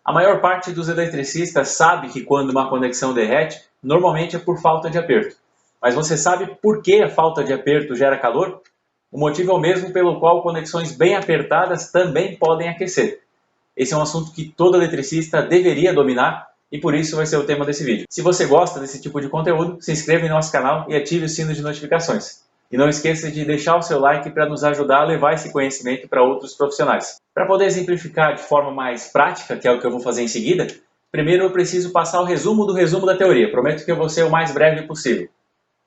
A maior parte dos eletricistas sabe que quando uma conexão derrete, normalmente é por falta de aperto. Mas você sabe por que a falta de aperto gera calor? O motivo é o mesmo pelo qual conexões bem apertadas também podem aquecer. Esse é um assunto que todo eletricista deveria dominar e por isso vai ser o tema desse vídeo. Se você gosta desse tipo de conteúdo, se inscreva em nosso canal e ative o sino de notificações. E não esqueça de deixar o seu like para nos ajudar a levar esse conhecimento para outros profissionais. Para poder exemplificar de forma mais prática, que é o que eu vou fazer em seguida, primeiro eu preciso passar o resumo do resumo da teoria. Prometo que eu vou ser o mais breve possível.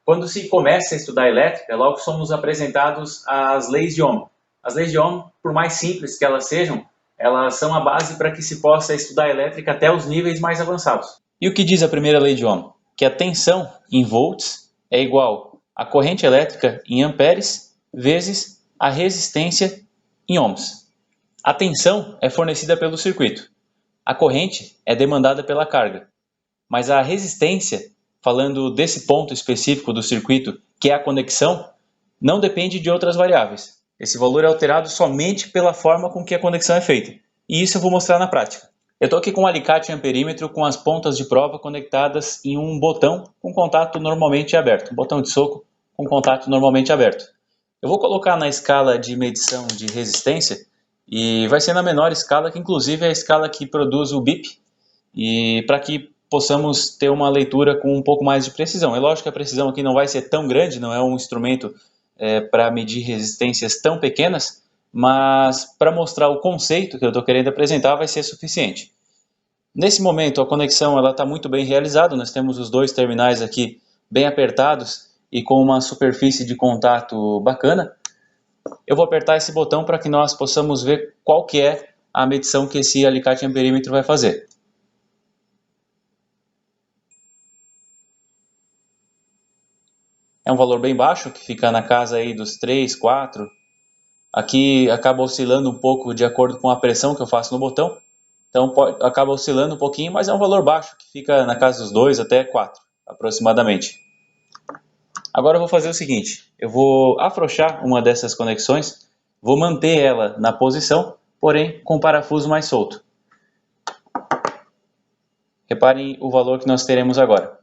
Quando se começa a estudar elétrica, logo somos apresentados às leis de Ohm. As leis de Ohm, por mais simples que elas sejam, elas são a base para que se possa estudar elétrica até os níveis mais avançados. E o que diz a primeira lei de Ohm? Que a tensão em volts é igual a corrente elétrica em amperes vezes a resistência em ohms. A tensão é fornecida pelo circuito. A corrente é demandada pela carga. Mas a resistência, falando desse ponto específico do circuito, que é a conexão, não depende de outras variáveis. Esse valor é alterado somente pela forma com que a conexão é feita. E isso eu vou mostrar na prática. Eu estou aqui com um alicate amperímetro com as pontas de prova conectadas em um botão com contato normalmente aberto. Um botão de soco com contato normalmente aberto. Eu vou colocar na escala de medição de resistência e vai ser na menor escala, que inclusive é a escala que produz o bip, e para que possamos ter uma leitura com um pouco mais de precisão. É lógico que a precisão aqui não vai ser tão grande, não é um instrumento para medir resistências tão pequenas, mas para mostrar o conceito que eu estou querendo apresentar vai ser suficiente. Nesse momento a conexão está muito bem realizada, nós temos os dois terminais aqui bem apertados e com uma superfície de contato bacana. Eu vou apertar esse botão para que nós possamos ver qual que é a medição que esse alicate amperímetro vai fazer. É um valor bem baixo, que fica na casa aí dos 3, 4. Aqui acaba oscilando um pouco de acordo com a pressão que eu faço no botão. Então acaba oscilando um pouquinho, mas é um valor baixo, que fica na casa dos 2 até 4, aproximadamente. Agora eu vou fazer o seguinte, eu vou afrouxar uma dessas conexões, vou manter ela na posição, porém com o parafuso mais solto. Reparem o valor que nós teremos agora.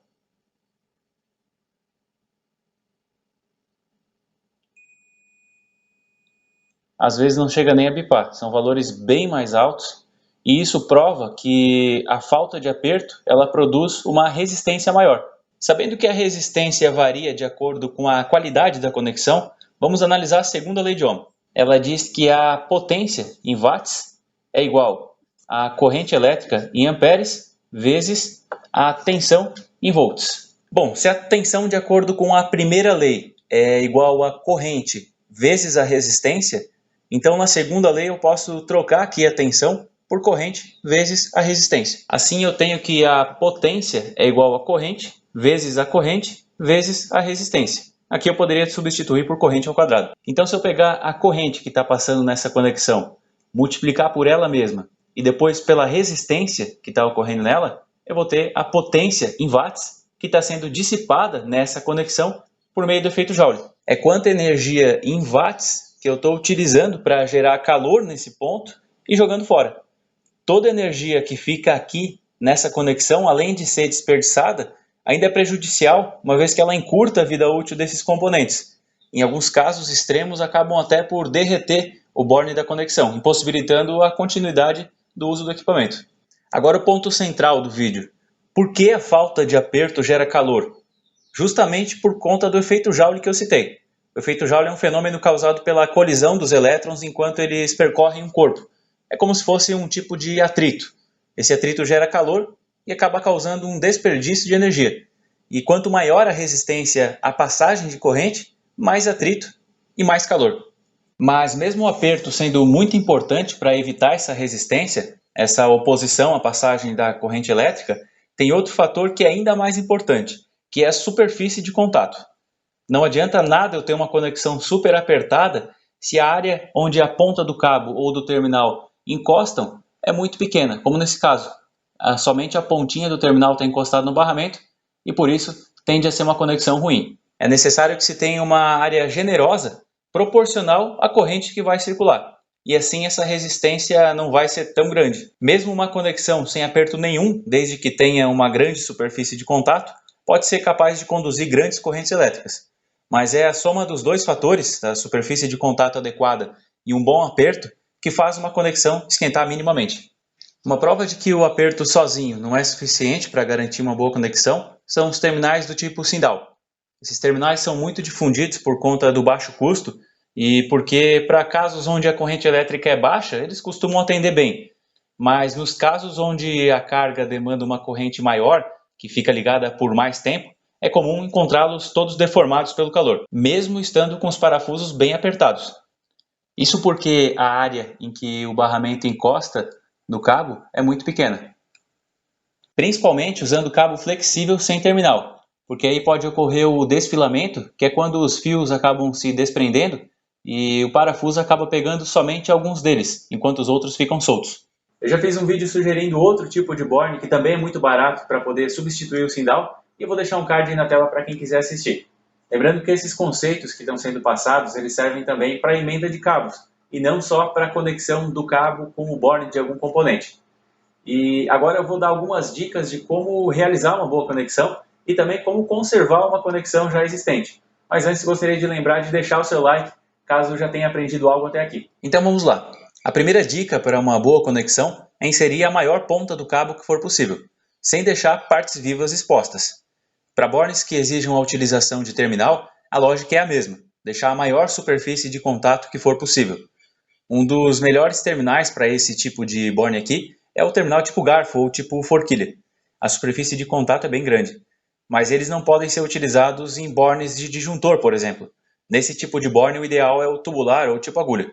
Às vezes não chega nem a bipar, são valores bem mais altos, e isso prova que a falta de aperto ela produz uma resistência maior. Sabendo que a resistência varia de acordo com a qualidade da conexão, vamos analisar a segunda lei de Ohm. Ela diz que a potência em watts é igual à corrente elétrica em amperes vezes a tensão em volts. Bom, se a tensão de acordo com a primeira lei é igual a corrente vezes a resistência, então na segunda lei eu posso trocar aqui a tensão por corrente vezes a resistência. Assim eu tenho que a potência é igual a corrente vezes a resistência. Aqui eu poderia substituir por corrente ao quadrado. Então se eu pegar a corrente que está passando nessa conexão, multiplicar por ela mesma e depois pela resistência que está ocorrendo nela, eu vou ter a potência em watts que está sendo dissipada nessa conexão por meio do efeito Joule. É quanta energia em watts que eu estou utilizando para gerar calor nesse ponto e jogando fora. Toda a energia que fica aqui nessa conexão, além de ser desperdiçada, ainda é prejudicial, uma vez que ela encurta a vida útil desses componentes. Em alguns casos extremos, acabam até por derreter o borne da conexão, impossibilitando a continuidade do uso do equipamento. Agora o ponto central do vídeo. Por que a falta de aperto gera calor? Justamente por conta do efeito Joule que eu citei. O efeito Joule é um fenômeno causado pela colisão dos elétrons enquanto eles percorrem um corpo. É como se fosse um tipo de atrito. Esse atrito gera calor e acaba causando um desperdício de energia. E quanto maior a resistência à passagem de corrente, mais atrito e mais calor. Mas mesmo o aperto sendo muito importante para evitar essa resistência, essa oposição à passagem da corrente elétrica, tem outro fator que é ainda mais importante, que é a superfície de contato. Não adianta nada eu ter uma conexão super apertada se a área onde a ponta do cabo ou do terminal encostam é muito pequena, como nesse caso. Somente a pontinha do terminal está encostada no barramento e por isso tende a ser uma conexão ruim. É necessário que se tenha uma área generosa proporcional à corrente que vai circular. e assim essa resistência não vai ser tão grande. Mesmo uma conexão sem aperto nenhum, desde que tenha uma grande superfície de contato, pode ser capaz de conduzir grandes correntes elétricas. Mas é a soma dos dois fatores, da superfície de contato adequada e um bom aperto, que faz uma conexão esquentar minimamente. Uma prova de que o aperto sozinho não é suficiente para garantir uma boa conexão são os terminais do tipo Sindal. Esses terminais são muito difundidos por conta do baixo custo e porque, para casos onde a corrente elétrica é baixa, eles costumam atender bem. Mas nos casos onde a carga demanda uma corrente maior, que fica ligada por mais tempo, é comum encontrá-los todos deformados pelo calor, mesmo estando com os parafusos bem apertados. Isso porque a área em que o barramento encosta no cabo é muito pequena, principalmente usando cabo flexível sem terminal, porque aí pode ocorrer o desfilamento, que é quando os fios acabam se desprendendo e o parafuso acaba pegando somente alguns deles, enquanto os outros ficam soltos. Eu já fiz um vídeo sugerindo outro tipo de borne que também é muito barato para poder substituir o Sindal, e eu vou deixar um card aí na tela para quem quiser assistir. Lembrando que esses conceitos que estão sendo passados, eles servem também para emenda de cabos, e não só para a conexão do cabo com o borne de algum componente. E agora eu vou dar algumas dicas de como realizar uma boa conexão e também como conservar uma conexão já existente. Mas antes gostaria de lembrar de deixar o seu like, caso já tenha aprendido algo até aqui. Então vamos lá. A primeira dica para uma boa conexão é inserir a maior ponta do cabo que for possível, sem deixar partes vivas expostas. Para bornes que exijam a utilização de terminal, a lógica é a mesma, deixar a maior superfície de contato que for possível. Um dos melhores terminais para esse tipo de borne aqui é o terminal tipo garfo ou tipo forquilha. A superfície de contato é bem grande, mas eles não podem ser utilizados em bornes de disjuntor, por exemplo. Nesse tipo de borne, o ideal é o tubular ou tipo agulha.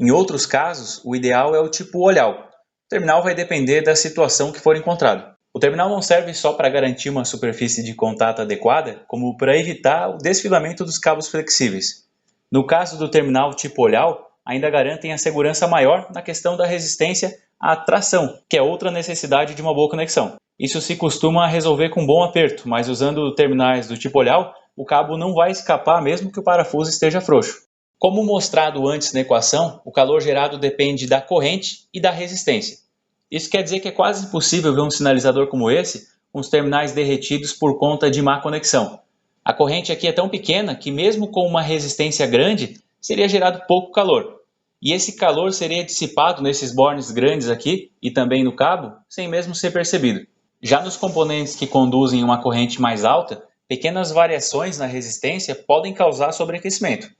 Em outros casos, o ideal é o tipo olhal. O terminal vai depender da situação que for encontrado. O terminal não serve só para garantir uma superfície de contato adequada, como para evitar o desfilamento dos cabos flexíveis. No caso do terminal tipo olhal, ainda garantem a segurança maior na questão da resistência à tração, que é outra necessidade de uma boa conexão. Isso se costuma resolver com bom aperto, mas usando terminais do tipo olhal, o cabo não vai escapar mesmo que o parafuso esteja frouxo. Como mostrado antes na equação, o calor gerado depende da corrente e da resistência. Isso quer dizer que é quase impossível ver um sinalizador como esse com os terminais derretidos por conta de má conexão. A corrente aqui é tão pequena que mesmo com uma resistência grande, seria gerado pouco calor. E esse calor seria dissipado nesses bornes grandes aqui e também no cabo, sem mesmo ser percebido. Já nos componentes que conduzem uma corrente mais alta, pequenas variações na resistência podem causar sobreaquecimento.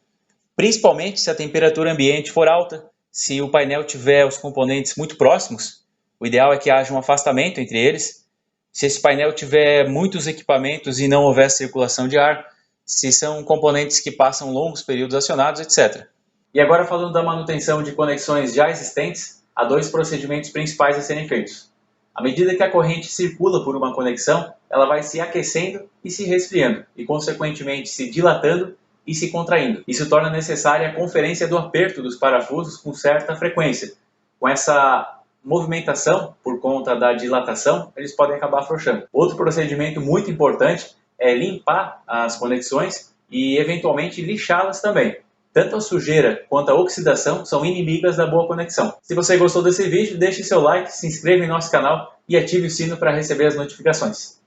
Principalmente se a temperatura ambiente for alta, se o painel tiver os componentes muito próximos, o ideal é que haja um afastamento entre eles. Se esse painel tiver muitos equipamentos e não houver circulação de ar, se são componentes que passam longos períodos acionados, etc. E agora falando da manutenção de conexões já existentes, há dois procedimentos principais a serem feitos. À medida que a corrente circula por uma conexão, ela vai se aquecendo e se resfriando, e consequentemente se dilatando e se contraindo. Isso torna necessária a conferência do aperto dos parafusos com certa frequência. Com essa movimentação, por conta da dilatação, eles podem acabar afrouxando. Outro procedimento muito importante é limpar as conexões e eventualmente lixá-las também. Tanto a sujeira quanto a oxidação são inimigas da boa conexão. Se você gostou desse vídeo, deixe seu like, se inscreva em nosso canal e ative o sino para receber as notificações.